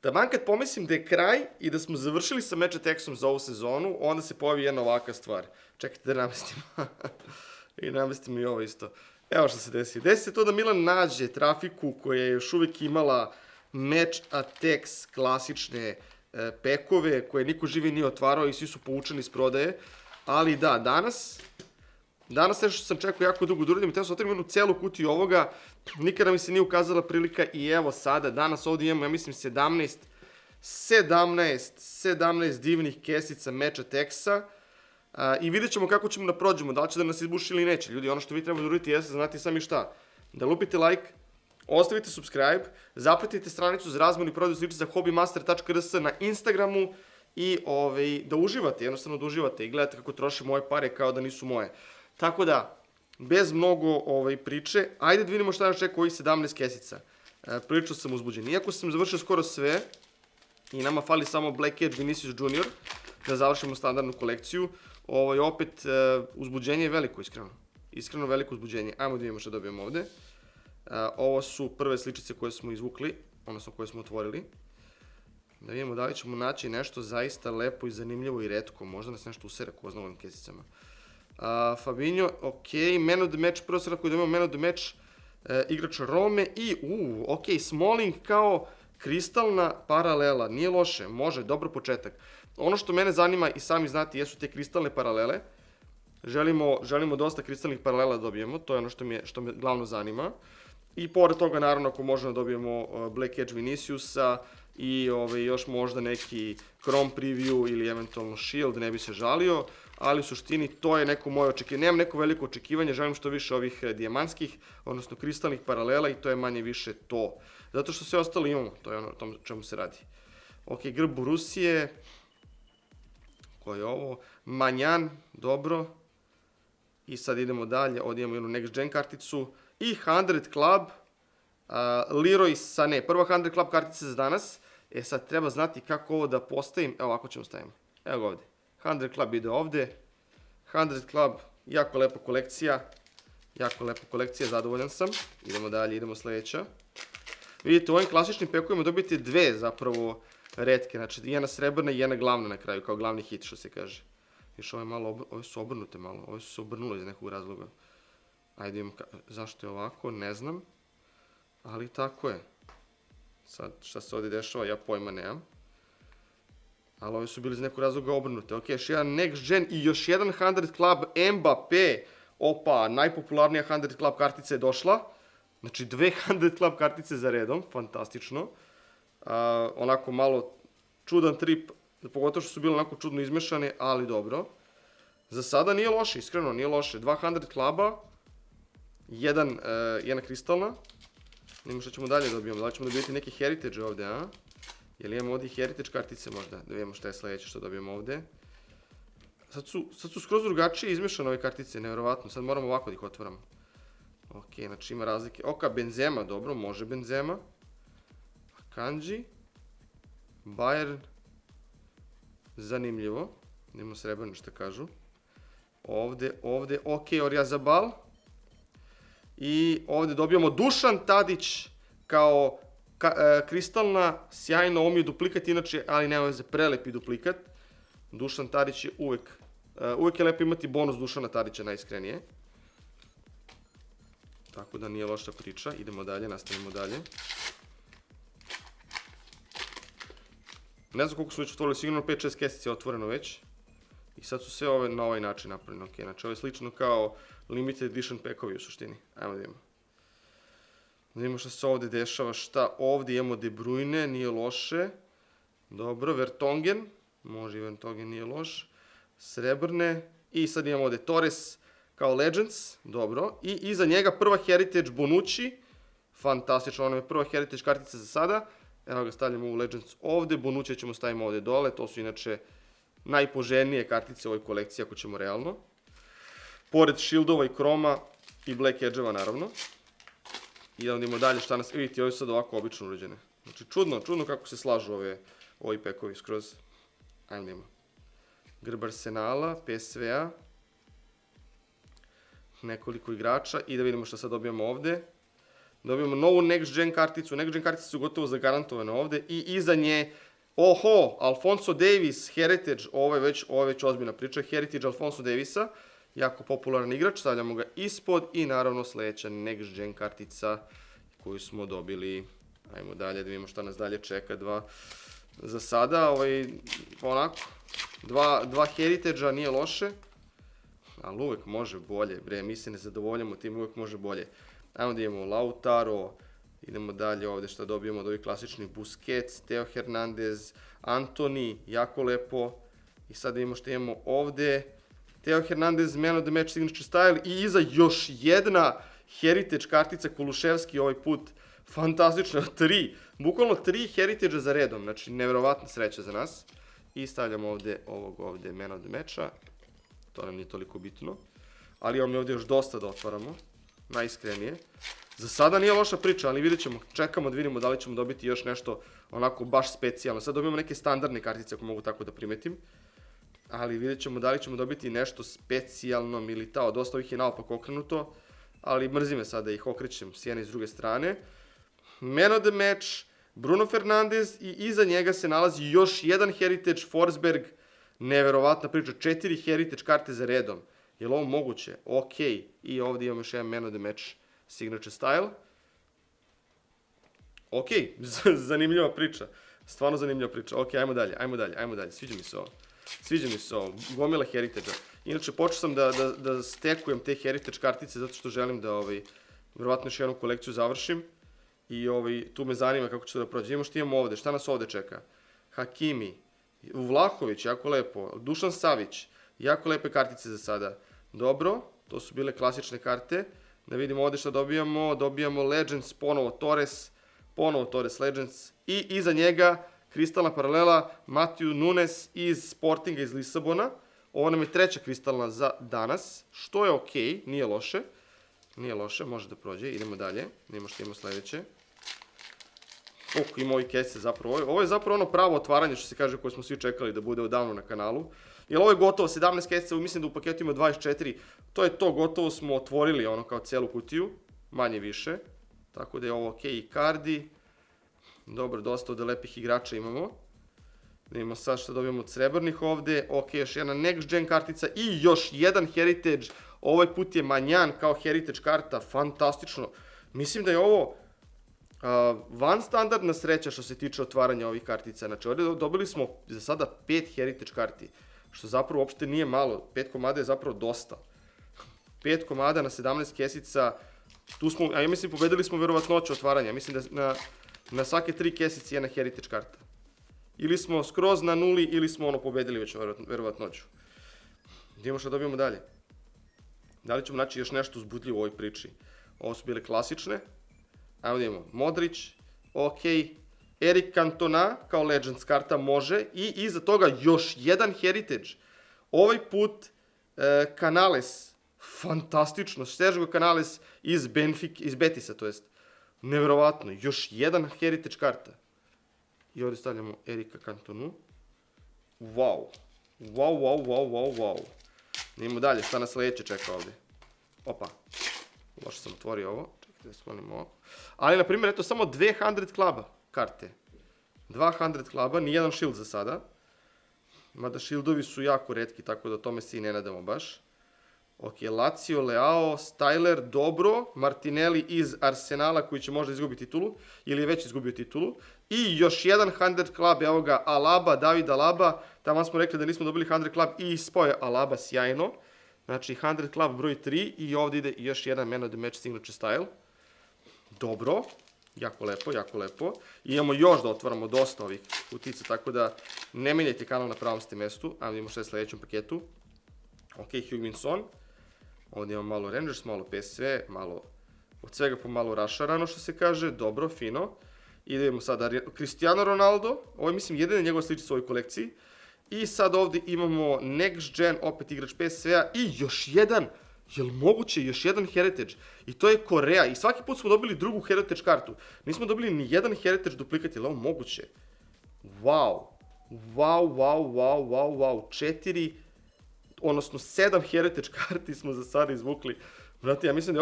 Taman kad pomislim da je kraj i da smo završili sa Match Attacksom za ovu sezonu, onda se pojavi jedna ovaka stvar. Čekajte da namestim. I namestim i ovo isto. Evo što se desi. Desi se to da Milan nađe trafiku koja je još uvijek imala Match Attacks klasične pekove koje niko živi nije otvarao i svi su povučeni iz prodaje. Ali da, danas nešto što sam čekao jako dugo da uradim, teo sam otvorim jednu celu kutiju ovoga, nikada mi se nije ukazala prilika i evo sada, danas ovdje imamo, ja mislim, 17 divnih kesica Match Attacksa i vidjet ćemo kako ćemo da prođemo, da li će da nas izbuši ili neće. Ljudi, ono što vi treba da uradite jeste, znate sami šta, da lupite like, ostavite subscribe, zapratite stranicu za razmenu i prodaju sličice za hobbymaster.rs na Instagramu i da uživate, jednostavno da uživate i gledate kako trošim moje pare kao da nisu moje. Tako da, bez mnogo priče, ajde da vidimo šta nas čeka ovih 17 kesica. Prilično sam uzbuđen. Iako sam završio skoro sve, i nama fali samo Black Edge Vinicius Junior, da završimo standardnu kolekciju, opet uzbuđenje je veliko, iskreno. Iskreno veliko uzbuđenje. Ajmo da vidimo šta dobijemo ovde. Ovo su prve sličice koje smo izvukli, odnosno koje smo otvorili. Da vidimo da li ćemo naći nešto zaista lepo i zanimljivo i retko. Možda nas nešto usere ko zna ovim kesicama. Fabinho, ok, man of the match, prvo sreda koji dobijemo man of the match, igrač Rome i, ok, Smalling kao kristalna paralela, nije loše, može, dobar početak. Ono što mene zanima i sami znate jesu te kristalne paralele, želimo dosta kristalnih paralela da dobijemo, to je ono što me glavno zanima. I pored toga, naravno, ako možemo da dobijemo Black Edge Viniciusa i još možda neki Chrome Preview ili eventualno Shield, ne bi se žalio, ali u suštini to je neko moje očekivanje. Nemam neko veliko očekivanje, želim što više ovih dijamantskih, odnosno kristalnih paralela i to je manje više to. Zato što sve ostalo imamo, to je ono o tom čemu se radi. Ok, grb Rusije, ko je ovo? Manjan, dobro. I sad idemo dalje, ovdje imamo jednu Next Gen karticu. I 100 Club, Leroy Sané, prva 100 Club kartica za danas. Sad treba znati kako ovo da postavim, evo ovako ćemo stavimo. Evo ga ovdje. 100 Club ide ovdje. 100 Club, jako lepa kolekcija, zadovoljan sam. Idemo dalje, idemo sljedeća. Vidite, u ovim klasičnim pekovima dobijete dve zapravo retke, znači jedna srebrna i jedna glavna na kraju, kao glavni hit što se kaže. Još ove su obrnute malo, ove su se obrnule iz nekog razloga. Ajde imamo, zašto je ovako, ne znam. Ali tako je. Sad, šta se ovdje dešava, ja pojma nemam. Ali ove su bili iz nekog razloga obrnute. Ok, još jedan Next Gen i još jedan 100 Club Mbappé. Opa, najpopularnija 100 Club kartica je došla. Znači, dve 100 Club kartice za redom, fantastično. Onako malo čudan trip, pogotovo što su bile onako čudno izmešane, ali dobro. Za sada nije loše, iskreno nije loše. 200 Cluba, jedna kristalna. Nemo što ćemo dalje dobijemo, da li ćemo dobijeti neke Heritage ovdje, a? Jel imamo ovdje Heritage kartice možda? Da vidimo šta je sljedeće što dobijemo ovdje. Sad su skroz drugačije izmešane ove kartice, nevjerovatno. Sad moramo ovako da ih otvaramo. Ok, znači ima razlike. Oka, Benzema, dobro, može Benzema. Kanji. Bayern. Zanimljivo. Idemo srebrno što kažu. Ovdje, ok, Oryazabal. I ovdje dobijamo Dušan Tadić kao kristalna, sjajno, ovo mi je duplikat inače, ali nema veze, prelepi duplikat. Dušan Tadić je uvek je lepo imati bonus Dušana Tadića, najiskrenije. Tako da nije loša priča, idemo dalje, nastavimo dalje. Ne znam koliko su već otvorili, sigurno 5-6 kesica je otvoreno već. I sad su sve ove na ovaj način napravljene, ok, znači ovo je slično kao limited edition packovi u suštini. Ajmo da vidimo. Da vidimo što se ovdje dešava, šta ovdje imamo De Bruyne, nije loše. Dobro, Vertonghen, može i Vertonghen, nije loš. Srebrne, i sad imamo ovdje Torres kao Legends, dobro. I iza njega prva Heritage Bonucci, fantastično, ono je prva Heritage kartica za sada. Evo ga stavljamo u Legends ovdje, Bonucci ćemo stavimo ovdje dole, to su inače najpoželjnije kartice u ovoj kolekciji ako ćemo realno. Pored Shieldova i Chroma i Black Edge-eva naravno. I da idemo dalje šta nas... Vidite, ovi su sad ovako obično uređene. Znači čudno kako se slažu ovi pekovi skroz. Ajmo da imamo. Grb Arsenala, PSV-a. Nekoliko igrača i da vidimo šta sad dobijamo ovdje. Dobijemo novu Next Gen karticu. Next Gen kartice su gotovo zagarantovane ovde. I iza nje, Alphonso Davies, Heritage, ovo je već ozbiljna priča. Heritage Alphonso Daviesa, jako popularan igrač, stavljamo ga ispod i naravno sledeća Next Gen kartica koju smo dobili. Ajmo dalje da vidimo šta nas dalje čeka. Za sada, onako, dva Heritage-a nije loše, ali uvek može bolje, bre, mi se ne zadovoljamo tim, uvek može bolje. Ajmo da imamo Lautaro, idemo dalje ovde šta dobijemo od ovih klasičnih Busquets, Teo Hernandez, Antony, jako lepo. I sad vidimo šta imamo ovde, Teo Hernandez, Man of the Match Signature Style i iza još jedna Heritage kartica Kuluševski ovaj put. Fantastično, bukvalno 3 Heritage-a za redom, znači neverovatna sreća za nas. I stavljamo ovde Man of the Matcha, to nam nije toliko bitno. Ali imamo ovde još dosta da otvaramo, najiskrenije. Za sada nije loša priča, ali vidjet ćemo, čekamo da vidimo da li ćemo dobiti još nešto onako baš specijalno. Sad dobijemo neke standardne kartice, ako mogu tako da primetim. Ali vidjet ćemo da li ćemo dobiti nešto specijalno ili dosta ovih je naopak okrenuto. Ali mrzi me sad da ih okrećem s jedne i s druge strane. Man of the Match, Bruno Fernandes i iza njega se nalazi još jedan Heritage, Forsberg, neverovatna priča, 4 Heritage karte za redom. Je li ovo moguće? Ok. I ovdje imamo još jedan Man of the Match Signature Style. Ok, zanimljiva priča. Stvarno zanimljiva priča. Ok, ajmo dalje. Sviđa mi se ovo. Gomila Heritage-a. Inače, počeo sam da stekujem te Heritage kartice zato što želim da verovatno još jednu kolekciju završim. I tu me zanima kako će to da prođe. Imamo što imamo ovde. Šta nas ovde čeka? Hakimi, Vlahović, jako lepo. Dušan Savić, jako lepe kartice za sada. Dobro, to su bile klasične karte. Da vidimo ovde šta dobijamo. Dobijamo Legends, ponovo Torres Legends. I iza njega kristalna paralela Matthew Nunes iz Sportinga iz Lisabona. Ovo nam je treća kristalna za danas, što je okej, nije loše. Nije loše, može da prođe, idemo dalje. Vidimo što imamo sledeće. Ima ovi kesice zapravo. Ovo je zapravo ono pravo otvaranje što se kaže koje smo svi čekali da bude odavno na kanalu. Jer ovo je gotovo, 17 kesica, mislim da u paketu ima 24. To je to, gotovo smo otvorili ono kao celu kutiju, manje više. Tako da je ovo okej i kardi. Dobro, dosta od lepih igrača imamo. Vidimo sad što dobijemo od srebrnih ovde. Ok, još jedna Next Gen kartica i još jedan Heritage. Ovaj put je manjan kao Heritage karta, fantastično. Mislim da je ovo van standardna sreća što se tiče otvaranja ovih kartica. Znači ovdje dobili smo za sada 5 Heritage karti, što zapravo uopšte nije malo. 5 komada je zapravo dosta. 5 komada na 17 kesica. Tu smo, ja mislim pobedili smo verovatnoću otvaranja. Mislim da na svake 3 kesice jedna Heritage karta. Ili smo skroz na nuli, ili smo pobedili već verovatnoću. Vidimo što dobijemo dalje. Da li ćemo naći još nešto uzbudljivo u ovoj priči? Ovo su bile klasične. Ajmo da imamo Modrić, ok. Erik Cantona kao Legends karta može. I iza toga još jedan Heritage. Ovaj put Canales, fantastično. Sergio Canales iz Betisa, to jest. Neverovatno, još jedan Heritage karta. I ovdje stavljamo Erika Cantonu. Wow. Idemo dalje, šta nas sledeće čeka ovdje. Opa, loše sam otvorio ovo. Čekajte da sklonim ovo. Ali, na primjer, eto, samo 200 Cluba karte. 200 Cluba, nijedan shield za sada. Mada shieldovi su jako retki, tako da o tome se i ne nadamo baš. Ok, Lazio, Leao, Styler, dobro. Martinelli iz Arsenala koji će možda izgubiti titulu. Ili je već izgubio titulu. I još jedan 100 Club, evo ga, Alaba, David Alaba. Tamo smo rekli da nismo dobili 100 Club i ispao je Alaba sjajno. Znači 100 Club broj 3 i ovdje ide još jedan Man of the Match Signature Style. Dobro, jako lepo. I imamo još da otvaramo dosta ovih kutica, tako da ne menjajte kanal na pravom ste mestu. Ajmo vidimo što je u sledećem paketu. Ok, Hugminson. Ovdje imamo malo Rangers, malo PSV, malo od svega po malo rašarano što se kaže. Dobro, fino. Idemo sada Cristiano Ronaldo. Ovo je mislim jedina njegova sličica u ovoj kolekciji. I sad ovdje imamo Next Gen, opet igrač PSV-a i još jedan, jel moguće, još jedan Heritage. I to je Korea. I svaki put smo dobili drugu Heritage kartu. Nismo dobili ni jedan Heritage duplikat, jel ovo moguće? Wow. 4, odnosno 7 Heritage karti smo za sada izvukli. Brate, ja mislim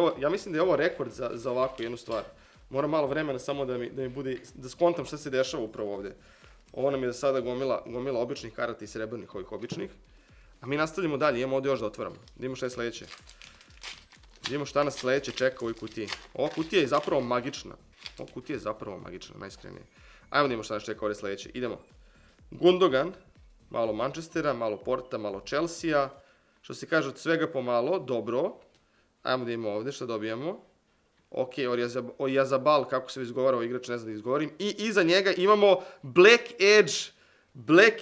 da je ovo rekord za ovakvu jednu stvar. Moram malo vremena samo da mi bude, da skontam šta se dešava upravo ovde. Ovo nam je sada gomila običnih karata i srebrnih, ovih običnih. A mi nastavljamo dalje, imamo ovde još da otvaramo. Da imamo šta je sledeće. Da imamo šta nas sledeće čeka u ovoj kutiji. Ova kutija je zapravo magična. Najiskrenije. Ajmo da imamo šta nas čeka ovde sledeće. Idemo. Gundogan, malo Manchestera, malo Porta, malo Chelsea-a. Što se kaže od svega pomalo, dobro. Ajmo da imamo ovde šta dobijamo. Ok, Oyarzabal, kako se izgovara ovaj igrač, ne znam da izgovorim. I iza njega imamo Black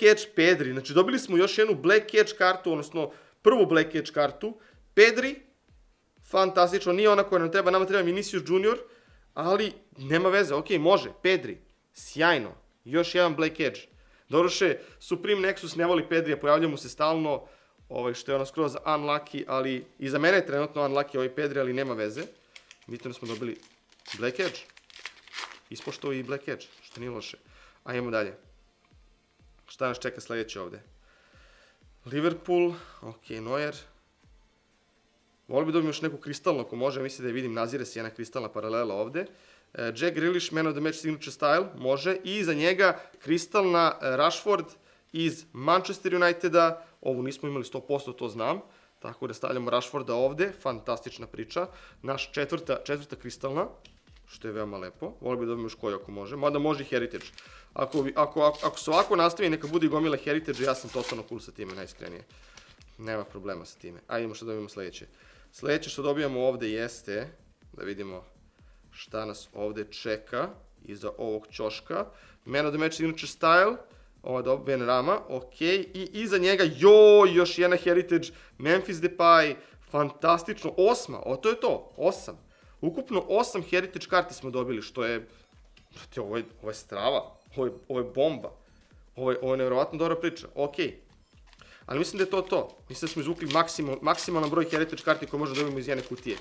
Edge Pedri. Znači dobili smo još jednu Black Edge kartu, odnosno prvu Black Edge kartu. Pedri, fantastično, nije ona koja nam treba, nama treba Vinicius Junior, ali nema veze, ok, može, Pedri, sjajno, još jedan Black Edge. Doduše, Supreme Nexus ne voli Pedrija, pojavlja mu se stalno, što je ono skroz unlucky, ali i za mene je trenutno unlucky ovaj Pedri, ali nema veze. Bitno smo dobili Black Edge. Ispošto i Black Edge, što nije loše. Ajmo dalje. Šta nas čeka sledeće ovde? Liverpool, ok, Neuer. Volio bi dobijem još neku kristalnu, ako može, mislim da je vidim, nazire se jedna kristalna paralela ovde. Jack Grealish, man of the match signature style, može. I iza njega kristalna Rashford iz Manchester Uniteda. Ovu nismo imali 100%, to znam. Tako da stavljamo Rashforda ovde, fantastična priča. Naš četvrta kristalna, što je veoma lepo. Volio bi da dobijemo još koju ako može, mada može i Heritage. Ako se ovako nastavi, neka bude i gomila Heritage, ja sam totalno cool sa time, najiskrenije. Nema problema sa time. Ajde imamo što dobijemo sledeće. Sledeće što dobijamo ovde jeste, da vidimo šta nas ovde čeka iza ovog ćoška. Man of the match signature style. Ovo je dobro, Ben Rama, ok, i iza njega, još jedna Heritage, Memphis Depay, fantastično, 8, to je to, 8. Ukupno 8 Heritage karti smo dobili, što je, brate, ovo je strava, ovo je bomba, ovo je nevjerovatno dobra priča, ok. Ali mislim da je to. Mislim da smo izvukli maksimalan broj Heritage karti koje možemo da dobijemo iz jedne kutije,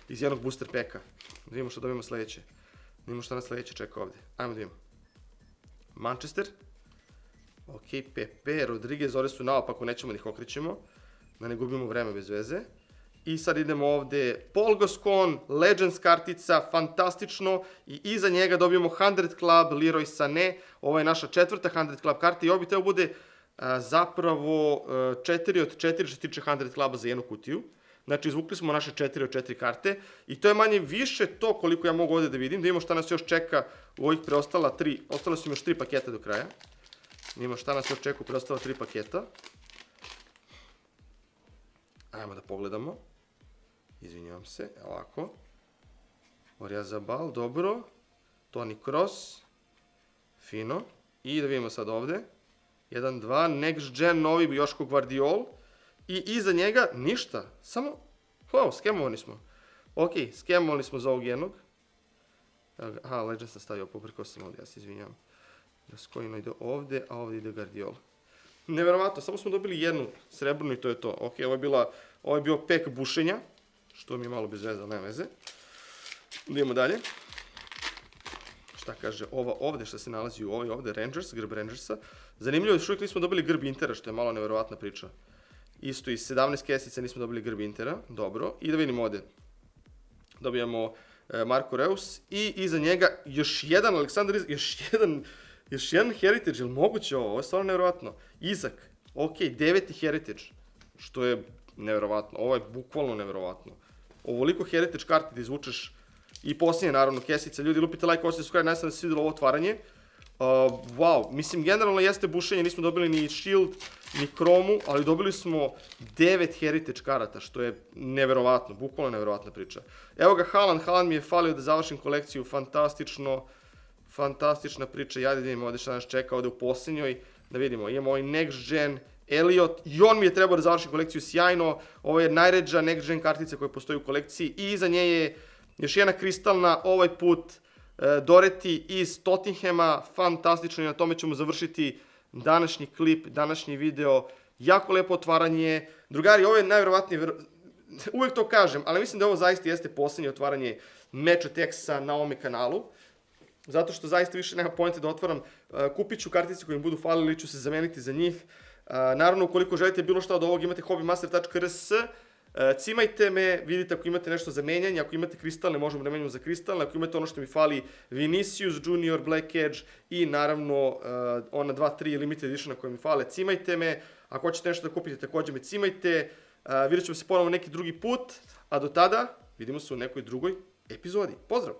iz jednog booster packa. Da vidimo što dobijemo sledeće. Da vidimo šta nas sledeće čeka ovde. Ajmo da vidimo. Manchester. Ok, Pepe, Rodriguez, ovdje su naopako, nećemo da ih okrećemo, da ne gubimo vreme bez veze. I sad idemo ovdje, Paul Gascoigne, Legends kartica, fantastično, i iza njega dobijemo 100 Club, Leroy Sané, ovo je naša četvrta 100 Club karta i ovo bi trebalo bude zapravo 4 od 4 što se tiče 100 Cluba za jednu kutiju. Znači, izvukli smo naše 4 od 4 karte i to je manje više to koliko ja mogu ovdje da vidim, da vidimo šta nas još čeka u ovih preostala 3, ostalo su još 3 paketa do kraja. Vidimo šta nas još čeka u preostala 3 paketa. Ajmo da pogledamo. Izvinjavam se, ovako. Oyarzabal, dobro. Toni Kroos. Fino. I da vidimo sad ovde. 1, 2, Next Gen, novi Joško Gvardiol. I iza njega ništa. Samo, skemovani smo. Ok, skemovani smo za ovog jednog. Aha, Legend sam stavio, poprkao sam ovdje, ja se izvinjavam. Gascoigne ide ovde, a ovdje ide Gvardiol. Neverovatno, samo smo dobili jednu srebrnu i to je to. Ok, ovo je bio pek bušenja, što mi je malo bez veze, ali nema veze. Idemo dalje. Šta kaže ova ovde, šta se nalazi u ovoj ovde, Rangers, grb Rangersa. Zanimljivo je, još uvijek nismo dobili grb Intera, što je malo neverovatna priča. Isto iz 17 kesica nismo dobili grb Intera, dobro. I da vidimo ovde. Dobijamo Marco Reus i iza njega još jedan Aleksandar Isak, još jedan Heritage, je li moguće ovo? Ovo je stvarno nevjerovatno. Isak, ok, 9. Heritage, što je nevjerovatno, ovo je bukvalno nevjerovatno. Ovoliko Heritage karti da izvučeš i posljednje naravno kesica. Ljudi, lupite like, ostavite subscribe, najsam da se svidjelo ovo otvaranje. Wow, mislim generalno jeste bušenje, nismo dobili ni Shield, ni Chromu, ali dobili smo 9 Heritage karata, što je nevjerovatno, bukvalno nevjerovatna priča. Evo ga Haaland mi je falio da završim kolekciju, fantastična priča, ja da vidimo ovdje šta nas čeka ovdje u posljednjoj, da vidimo, imamo ovaj Next Gen, Elliot, i on mi je trebao da završim kolekciju sjajno, ovo je najređa Next Gen kartica koja postoji u kolekciji i iza nje je još jedna kristalna, ovaj put Doherty iz Tottenhama, fantastično i na tome ćemo završiti današnji klip, današnji video, jako lepo otvaranje. Drugari, ovo je najvjerovatnije, uvijek to kažem, ali mislim da ovo zaista jeste posljednje otvaranje Match of Texa na ovome kanalu. Zato što zaista više nema pojente da otvaram, kupit ću kartice koje mi budu falili ili ću se zameniti za njih. Naravno, ukoliko želite bilo šta od ovog, imate hobbymaster.rs, Cimajte me, vidite ako imate nešto za menjanje, ako imate kristalne, možemo da menjamo za kristalne, ako imate ono što mi fali, Vinicius Junior, Black Edge i naravno ona 2-3 limited editiona koje mi fale, cimajte me. Ako hoćete nešto da kupite, također me cimajte. Vidjet ćemo se ponovo neki drugi put, a do tada vidimo se u nekoj drugoj epizodi. Pozdrav!